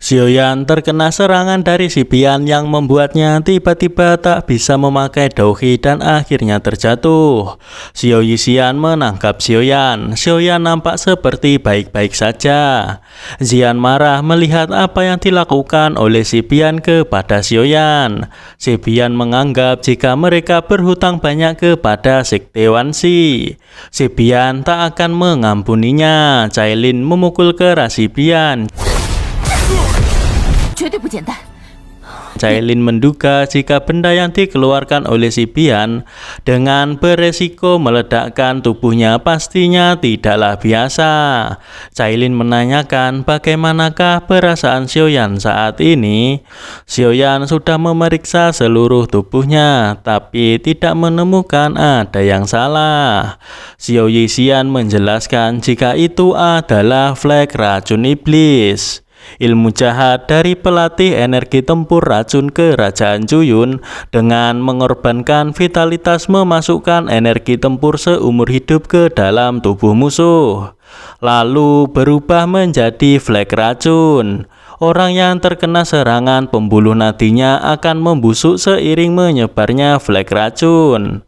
Xiaoyan terkena serangan dari si Bian yang membuatnya tiba-tiba tak bisa memakai Douhi dan akhirnya terjatuh. Xiao Yixian menangkap Xiaoyan. Xiaoyan nampak seperti baik-baik saja. Xian marah melihat apa yang dilakukan oleh si Bian kepada Xiaoyan. Si Bian menganggap jika mereka berhutang banyak kepada Sekte Wanxi, si Bian tak akan mengampuninya. Cailin memukul keras si Bian. Cailin menduga jika benda yang dikeluarkan oleh si Bian dengan beresiko meledakkan tubuhnya pastinya tidaklah biasa. Cailin menanyakan bagaimanakah perasaan Xiaoyan saat ini. Xiaoyan sudah memeriksa seluruh tubuhnya tapi tidak menemukan ada yang salah. Xiao Yixian menjelaskan jika itu adalah flek racun iblis. Ilmu jahat dari pelatih energi tempur racun kerajaan Juyun dengan mengorbankan vitalitas memasukkan energi tempur seumur hidup ke dalam tubuh musuh, lalu berubah menjadi flek racun. Orang yang terkena serangan pembuluh nadinya akan membusuk seiring menyebarnya flek racun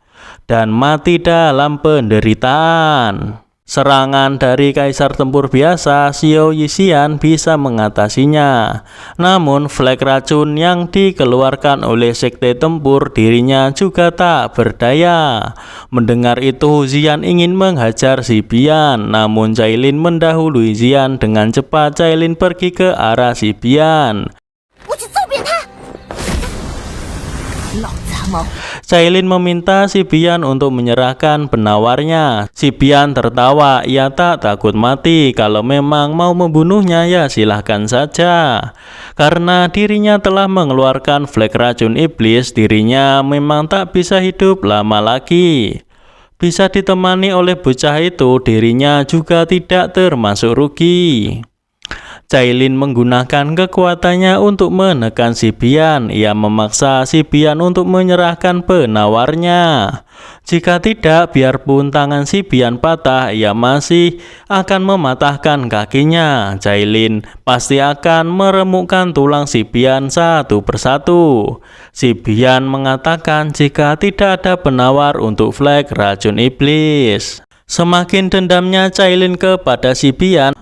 dan mati dalam penderitaan. Serangan dari kaisar tempur biasa, Xiao Yixian bisa mengatasinya. Namun flek racun yang dikeluarkan oleh sekte tempur dirinya juga tak berdaya. Mendengar itu, Xian ingin menghajar si Bian, namun Cailin mendahului Xian. Dengan cepat Cailin pergi ke arah si Bian. Cailin meminta si Bian untuk menyerahkan penawarnya. Si Bian tertawa, ia tak takut mati. Kalau memang mau membunuhnya ya silahkan saja. Karena dirinya telah mengeluarkan flek racun iblis, dirinya memang tak bisa hidup lama lagi. Bisa ditemani oleh bocah itu, dirinya juga tidak termasuk rugi. Cailin menggunakan kekuatannya untuk menekan si Bian. Ia memaksa si Bian untuk menyerahkan penawarnya. Jika tidak, biarpun tangan si Bian patah, ia masih akan mematahkan kakinya. Cailin pasti akan meremukkan tulang si Bian satu persatu. Si Bian mengatakan jika tidak ada penawar untuk flek racun iblis. Semakin dendamnya Cailin kepada si Bian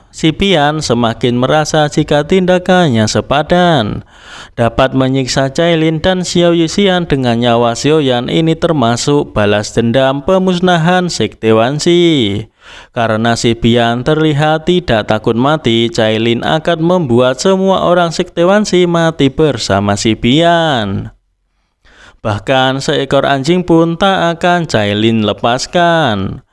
semakin merasa jika tindakannya sepadan dapat menyiksa Cailin dan Xiao Yixian dengan nyawa Xiaoyan. Ini termasuk balas dendam pemusnahan sekte Wanxi. Karena si Bian terlihat tidak takut mati, Cailin akan membuat semua orang sekte Wanxi mati bersama si Bian. Bahkan seekor anjing pun tak akan Cailin lepaskan.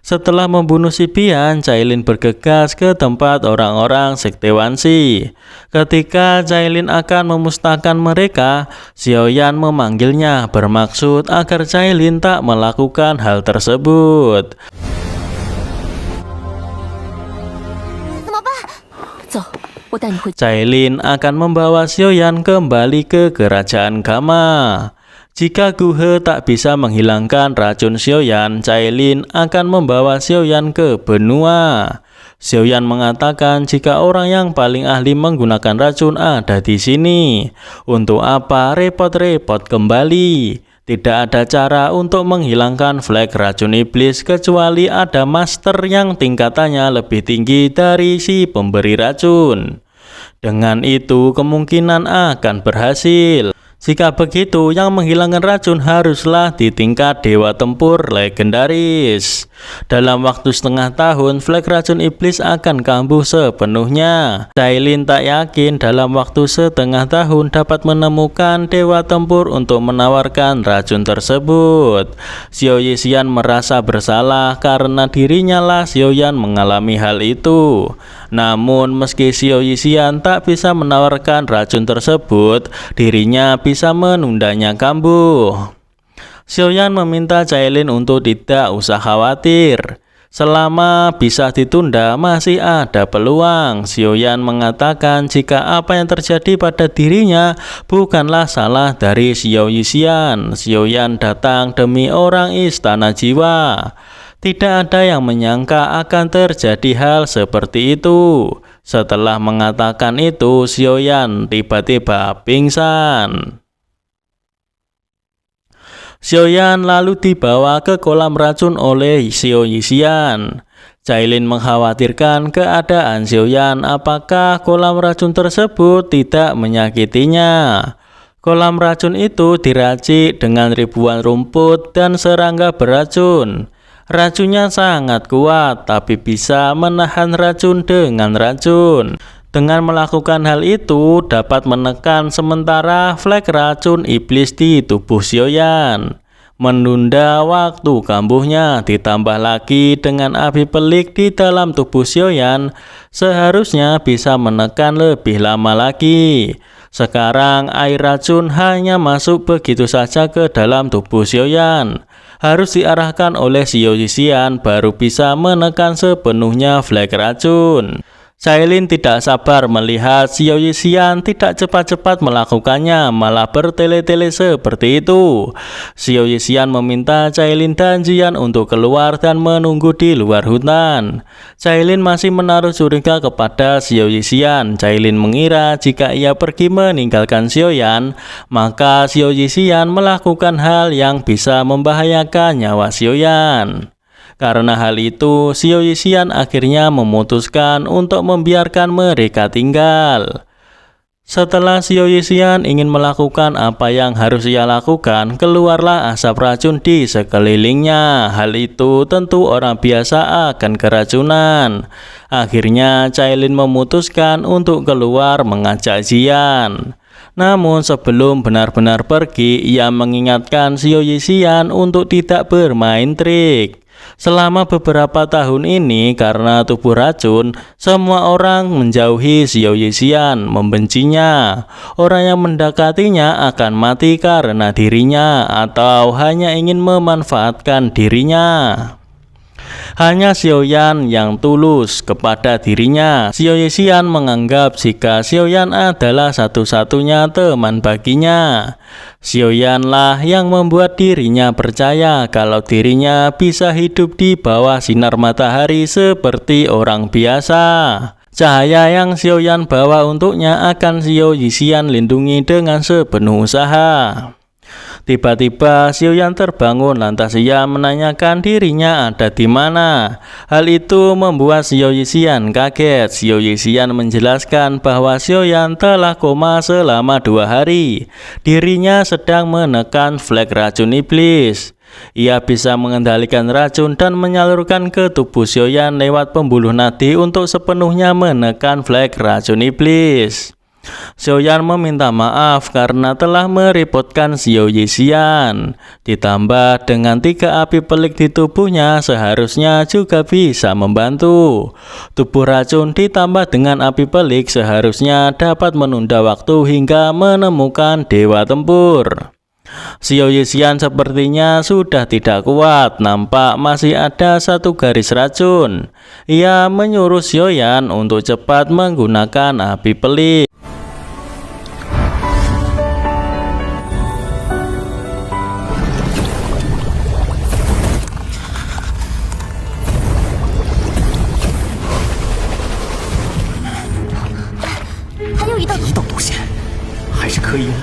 Setelah membunuh si Bian, Cailin bergegas ke tempat orang-orang sekte Wanxi. Ketika Cailin akan memusnahkan mereka, Xiaoyan memanggilnya bermaksud agar Cailin tak melakukan hal tersebut. Cailin akan membawa Xiaoyan kembali ke kerajaan Gama. Jika Guhe tak bisa menghilangkan racun Xiaoyan, Cailin akan membawa Xiaoyan ke benua. Xiaoyan mengatakan jika orang yang paling ahli menggunakan racun ada di sini. Untuk apa repot-repot kembali? Tidak ada cara untuk menghilangkan flek racun iblis kecuali ada master yang tingkatannya lebih tinggi dari si pemberi racun. Dengan itu kemungkinan akan berhasil. Jika begitu, yang menghilangkan racun haruslah di tingkat dewa tempur legendaris. Dalam waktu setengah tahun, flek racun iblis akan kambuh sepenuhnya. Cailin tak yakin dalam waktu setengah tahun dapat menemukan dewa tempur untuk menawarkan racun tersebut. Xiao Yixian merasa bersalah karena dirinya lah Xiaoyan mengalami hal itu. Namun meski Xiao Yixian tak bisa menawarkan racun tersebut, dirinya bisa menundanya kambuh. Xiaoyan meminta Cailin untuk tidak usah khawatir. Selama bisa ditunda masih ada peluang. Xiaoyan mengatakan jika apa yang terjadi pada dirinya bukanlah salah dari Xiao Yixian. Xiaoyan datang demi orang istana jiwa. Tidak ada yang menyangka akan terjadi hal seperti itu. Setelah mengatakan itu, Xiaoyan tiba-tiba pingsan. Xiaoyan lalu dibawa ke kolam racun oleh Xiao Yixian. Cailin mengkhawatirkan keadaan Xiaoyan, apakah kolam racun tersebut tidak menyakitinya. Kolam racun itu diracik dengan ribuan rumput dan serangga beracun. Racunnya sangat kuat, tapi bisa menahan racun dengan racun. Dengan melakukan hal itu, dapat menekan sementara flek racun iblis di tubuh Xiaoyan. Menunda waktu kambuhnya, ditambah lagi dengan api pelik di dalam tubuh Xiaoyan, seharusnya bisa menekan lebih lama lagi. Sekarang air racun hanya masuk begitu saja ke dalam tubuh Xiaoyan. Harus diarahkan oleh Xiao Yixian baru bisa menekan sepenuhnya flek racun. Cailin tidak sabar melihat Xiao Yixian tidak cepat-cepat melakukannya, malah bertele-tele seperti itu. Xiao Yixian meminta Cailin dan Jian untuk keluar dan menunggu di luar hutan. Cailin masih menaruh curiga kepada Xiao Yixian. Cailin mengira jika ia pergi meninggalkan Xiaoyan, maka Xiao Yixian melakukan hal yang bisa membahayakan nyawa Xiaoyan. Karena hal itu, Xiao Yixian akhirnya memutuskan untuk membiarkan mereka tinggal. Setelah Xiao Yixian ingin melakukan apa yang harus ia lakukan, keluarlah asap racun di sekelilingnya. Hal itu tentu orang biasa akan keracunan. Akhirnya Cailin memutuskan untuk keluar mengajak Jian. Namun sebelum benar-benar pergi, ia mengingatkan Xiao Yixian untuk tidak bermain trik. Selama beberapa tahun ini, karena tubuh racun, semua orang menjauhi Xiao Yixian, membencinya. Orang yang mendekatinya akan mati karena dirinya atau hanya ingin memanfaatkan dirinya. Hanya Xiaoyan yang tulus kepada dirinya. Xiao Yixian menganggap jika Xiaoyan adalah satu-satunya teman baginya. Xiaoyan lah yang membuat dirinya percaya kalau dirinya bisa hidup di bawah sinar matahari seperti orang biasa. Cahaya yang Xiaoyan bawa untuknya akan Xiao Yixian lindungi dengan sepenuh usaha. Tiba-tiba Xiaoyan terbangun, lantas ia menanyakan dirinya ada di mana. Hal itu membuat Xiao Yixian kaget. Xiao Yixian menjelaskan bahwa Xiaoyan telah koma selama 2 hari. Dirinya sedang menekan flek racun iblis. Ia bisa mengendalikan racun dan menyalurkan ke tubuh Xiaoyan lewat pembuluh nadi untuk sepenuhnya menekan flek racun iblis. Xiaoyan meminta maaf karena telah merepotkan Xiao Yixian. Ditambah dengan 3 api pelik di tubuhnya, seharusnya juga bisa membantu. Tubuh racun ditambah dengan api pelik seharusnya dapat menunda waktu hingga menemukan dewa tempur. Xiao Yixian sepertinya sudah tidak kuat, nampak masih ada 1 garis racun. Ia menyuruh Xiaoyan untuk cepat menggunakan api pelik.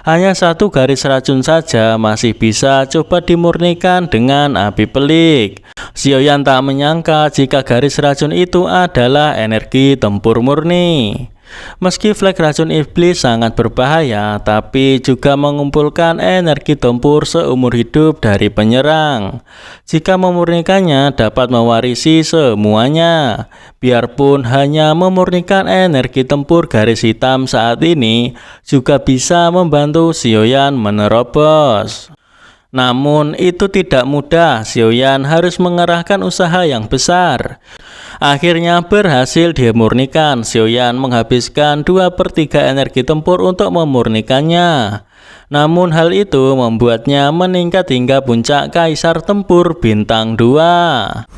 Hanya 1 garis racun saja masih bisa coba dimurnikan dengan api pelik. Xiaoyan tak menyangka jika garis racun itu adalah energi tempur murni. Meski flek racun iblis sangat berbahaya, tapi juga mengumpulkan energi tempur seumur hidup dari penyerang. Jika memurnikannya dapat mewarisi semuanya. Biarpun hanya memurnikan energi tempur garis hitam saat ini, juga bisa membantu Xiaoyan menerobos. Namun itu tidak mudah, Xiaoyan harus mengerahkan usaha yang besar. Akhirnya berhasil dimurnikan. Xiaoyan menghabiskan 2/3 energi tempur untuk memurnikannya. Namun hal itu membuatnya meningkat hingga puncak Kaisar Tempur Bintang 2.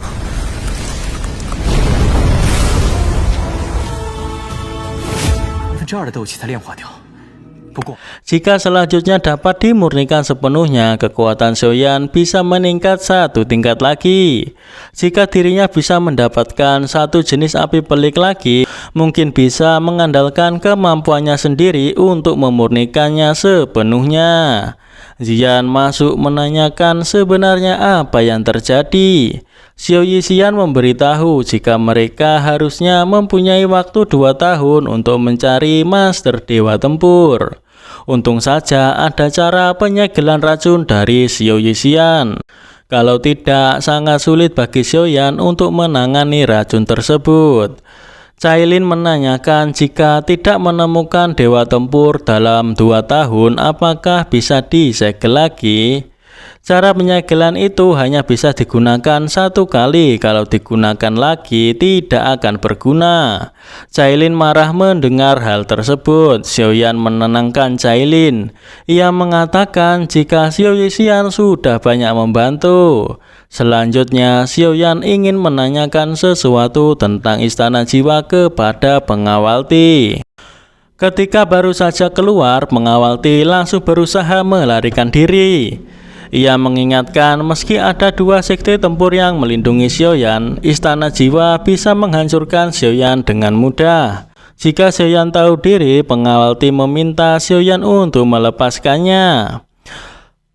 Jika selanjutnya dapat dimurnikan sepenuhnya, kekuatan Xiaoyan bisa meningkat satu tingkat lagi. Jika dirinya bisa mendapatkan satu jenis api pelik lagi, mungkin bisa mengandalkan kemampuannya sendiri untuk memurnikannya sepenuhnya. Ziyan masuk menanyakan sebenarnya apa yang terjadi. Xiao Yixian memberitahu jika mereka harusnya mempunyai waktu 2 tahun untuk mencari Master Dewa Tempur. Untung saja ada cara penyegelan racun dari Xiao Yixian. Kalau tidak, sangat sulit bagi Xiaoyan untuk menangani racun tersebut. Cailin menanyakan jika tidak menemukan Dewa Tempur dalam 2 tahun, apakah bisa disegel lagi? Cara penyegelan itu hanya bisa digunakan 1 kali, kalau digunakan lagi tidak akan berguna. Cailin marah mendengar hal tersebut. Xiaoyan menenangkan Cailin. Ia mengatakan jika Xiao Yixian sudah banyak membantu. Selanjutnya, Xiaoyan ingin menanyakan sesuatu tentang Istana Jiwa kepada pengawal Ti. Ketika baru saja keluar, pengawal Ti langsung berusaha melarikan diri. Ia mengingatkan meski ada 2 sekte tempur yang melindungi Xiaoyan, Istana Jiwa bisa menghancurkan Xiaoyan dengan mudah. Jika Xiaoyan tahu diri, pengawal Ti meminta Xiaoyan untuk melepaskannya.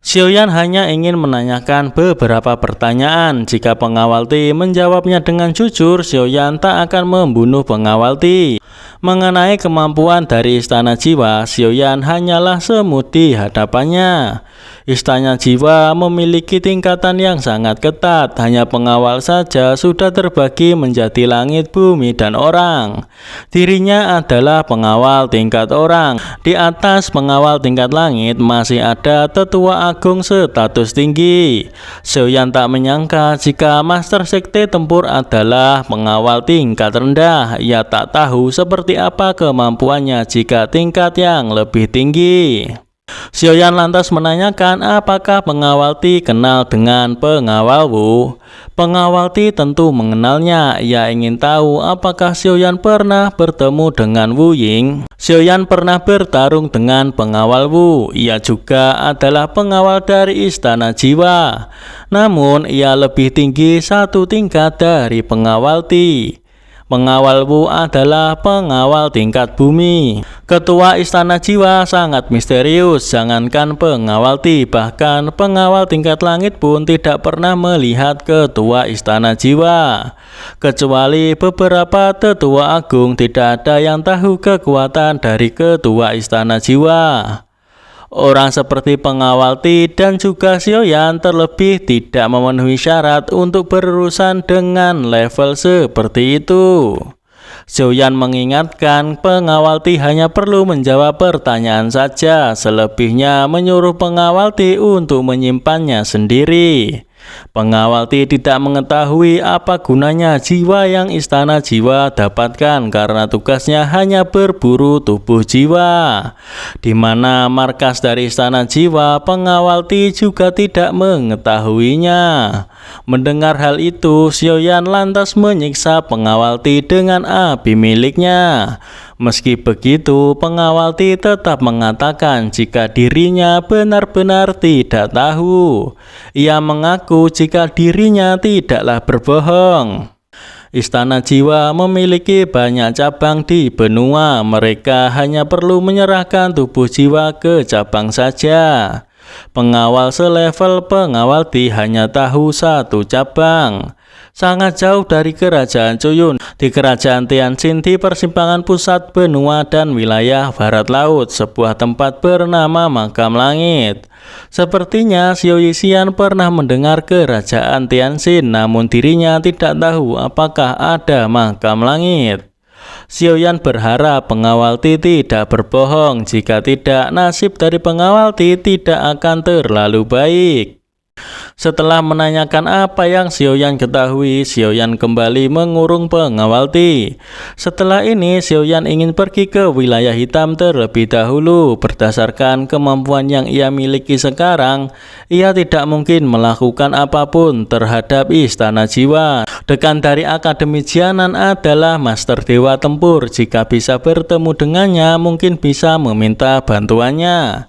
Xiaoyan hanya ingin menanyakan beberapa pertanyaan. Jika pengawal Ti menjawabnya dengan jujur, Xiaoyan tak akan membunuh pengawal Ti. Mengenai kemampuan dari Istana Jiwa, Xiaoyan hanyalah semut di hadapannya. Istana Jiwa memiliki tingkatan yang sangat ketat. Hanya pengawal saja sudah terbagi menjadi langit, bumi, dan orang. Dirinya adalah pengawal tingkat orang. Di atas pengawal tingkat langit masih ada tetua agung status tinggi. Xiaoyan tak menyangka jika Master Sekte Tempur adalah pengawal tingkat rendah. Ia tak tahu seperti apa kemampuannya jika tingkat yang lebih tinggi. Xiaoyan lantas menanyakan apakah pengawal Ti kenal dengan pengawal Wu. Pengawal Ti tentu mengenalnya. Ia ingin tahu apakah Xiaoyan pernah bertemu dengan Wu Ying. Xiaoyan pernah bertarung dengan pengawal Wu. Ia juga adalah pengawal dari Istana Jiwa. Namun ia lebih tinggi 1 tingkat dari pengawal Ti. Pengawal Wu adalah pengawal tingkat bumi. Ketua Istana Jiwa sangat misterius. Jangankan pengawal Ti, bahkan pengawal tingkat langit pun tidak pernah melihat ketua Istana Jiwa. Kecuali beberapa tetua agung, tidak ada yang tahu kekuatan dari ketua Istana Jiwa. Orang seperti pengawal Ti dan juga Xiaoyan terlebih tidak memenuhi syarat untuk berurusan dengan level seperti itu. Xiaoyan mengingatkan pengawal Ti hanya perlu menjawab pertanyaan saja, selebihnya menyuruh pengawal Ti untuk menyimpannya sendiri. Pengawal Ti tidak mengetahui apa gunanya jiwa yang Istana Jiwa dapatkan karena tugasnya hanya berburu tubuh jiwa. Di mana markas dari Istana Jiwa, pengawal Ti juga tidak mengetahuinya. Mendengar hal itu, Xiaoyan lantas menyiksa pengawal Ti dengan api miliknya. Meski begitu, pengawal Ti tetap mengatakan jika dirinya benar-benar tidak tahu. Ia mengaku jika dirinya tidaklah berbohong. Istana Jiwa memiliki banyak cabang di benua. Mereka hanya perlu menyerahkan tubuh jiwa ke cabang saja. Pengawal selevel pengawal Ti hanya tahu 1 cabang. Sangat jauh dari kerajaan Cuyun. Di kerajaan Tianjin, di persimpangan pusat benua dan wilayah barat laut, sebuah tempat bernama Makam Langit. Sepertinya Xiao Yixian pernah mendengar kerajaan Tianjin, namun dirinya tidak tahu apakah ada Makam Langit. Xiaoyan berharap pengawal Ti tidak berbohong. Jika tidak, nasib dari pengawal Ti tidak akan terlalu baik. Setelah menanyakan apa yang Xiaoyan ketahui, Xiaoyan kembali mengurung pengawal Ti. Setelah ini, Xiaoyan ingin pergi ke wilayah hitam terlebih dahulu. Berdasarkan kemampuan yang ia miliki sekarang, ia tidak mungkin melakukan apapun terhadap Istana Jiwa. Dekan dari Akademi Jianan adalah Master Dewa Tempur. Jika bisa bertemu dengannya, mungkin bisa meminta bantuannya.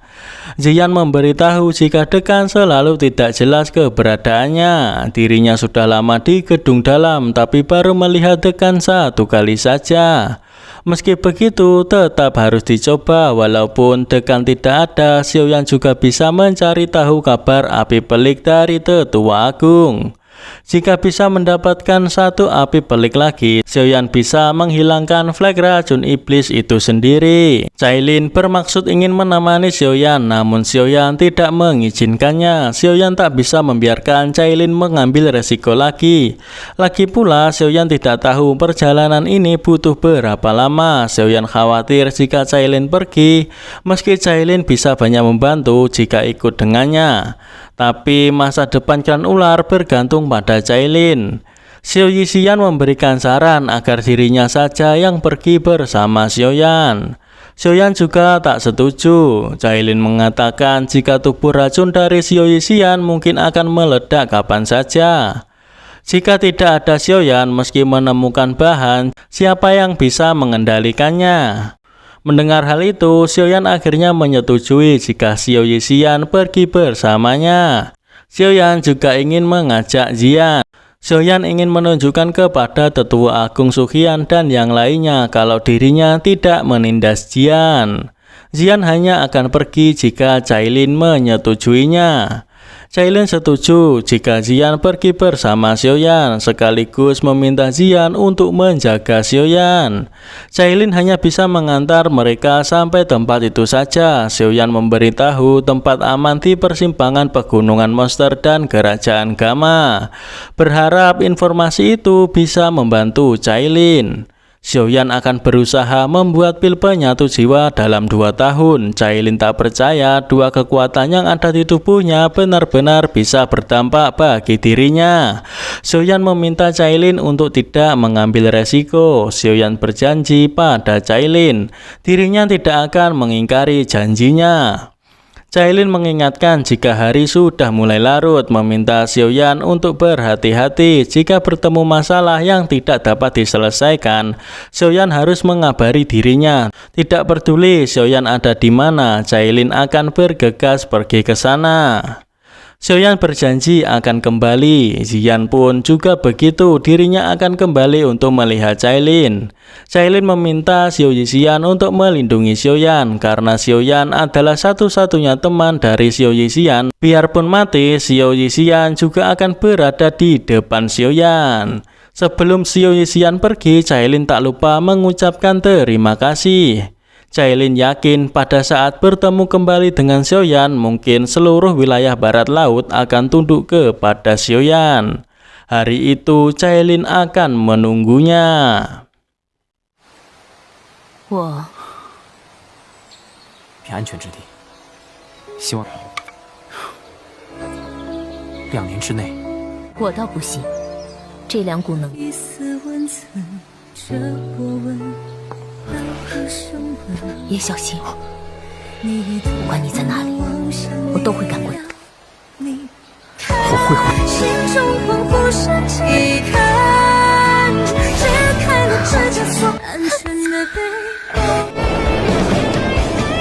Jian memberitahu jika dekan selalu tidak jelas keberadaannya. Dirinya sudah lama di gedung dalam, tapi baru melihat dekan satu kali saja. Meski begitu, tetap harus dicoba. Walaupun dekan tidak ada, Xiaoyan juga bisa mencari tahu kabar api pelik dari Tetua Agung. Jika bisa mendapatkan satu api pelik lagi, Xiaoyan bisa menghilangkan flag racun iblis itu sendiri. Cailin bermaksud ingin menemani Xiaoyan, namun Xiaoyan tidak mengizinkannya. Xiaoyan tak bisa membiarkan Cailin mengambil resiko lagi. Lagi pula, Xiaoyan tidak tahu perjalanan ini butuh berapa lama. Xiaoyan khawatir jika Cailin pergi, meski Cailin bisa banyak membantu jika ikut dengannya. Tapi masa depan klan ular bergantung pada Cailin. Xiao Yixian memberikan saran agar dirinya saja yang pergi bersama Xiaoyan. Xiaoyan juga tak setuju. Cailin mengatakan jika tubuh racun dari Xiao Yixian mungkin akan meledak kapan saja. Jika tidak ada Xiaoyan, meski menemukan bahan, siapa yang bisa mengendalikannya? Mendengar hal itu, Xiaoyan akhirnya menyetujui jika Xiao Yixian pergi bersamanya. Xiaoyan juga ingin mengajak Jian. Xiaoyan ingin menunjukkan kepada Tetua Agung Suhian dan yang lainnya kalau dirinya tidak menindas Jian. Jian hanya akan pergi jika Cailin menyetujuinya. Cailin setuju jika Jian pergi bersama Xiaoyan, sekaligus meminta Jian untuk menjaga Xiaoyan. Cailin hanya bisa mengantar mereka sampai tempat itu saja. Xiaoyan memberitahu tempat aman di persimpangan pegunungan monster dan kerajaan Gamma. Berharap informasi itu bisa membantu Cailin. Xiaoyan akan berusaha membuat pil penyatu jiwa dalam 2 tahun. Cailin tak percaya dua kekuatan yang ada di tubuhnya benar-benar bisa berdampak bagi dirinya. Xiaoyan meminta Cailin untuk tidak mengambil resiko. Xiaoyan berjanji pada Cailin, dirinya tidak akan mengingkari janjinya. Cailin mengingatkan jika hari sudah mulai larut, meminta Xiaoyan untuk berhati-hati. Jika bertemu masalah yang tidak dapat diselesaikan, Xiaoyan harus mengabari dirinya. Tidak peduli Xiaoyan ada di mana, Cailin akan bergegas pergi ke sana. Xiaoyan berjanji akan kembali. Jian pun juga begitu, dirinya akan kembali untuk melihat Cailin. Cailin meminta Xiao Yixian untuk melindungi Xiaoyan karena Xiaoyan adalah satu-satunya teman dari Xiao Yixian. Biarpun mati, Xiao Yixian juga akan berada di depan Xiaoyan. Sebelum Xiao Yixian pergi, Cailin tak lupa mengucapkan terima kasih. Cailin yakin pada saat bertemu kembali dengan Xiaoyan, mungkin seluruh wilayah barat laut akan tunduk kepada Xiaoyan. Hari itu Cailin akan menunggunya. 我平安全之地，希望2年之内。我倒不信，这2股能。也小心，不管你在哪里，我都会赶过来。我会回。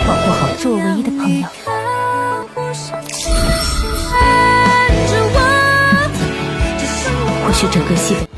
保护好是我唯一的朋友。或许整个西北。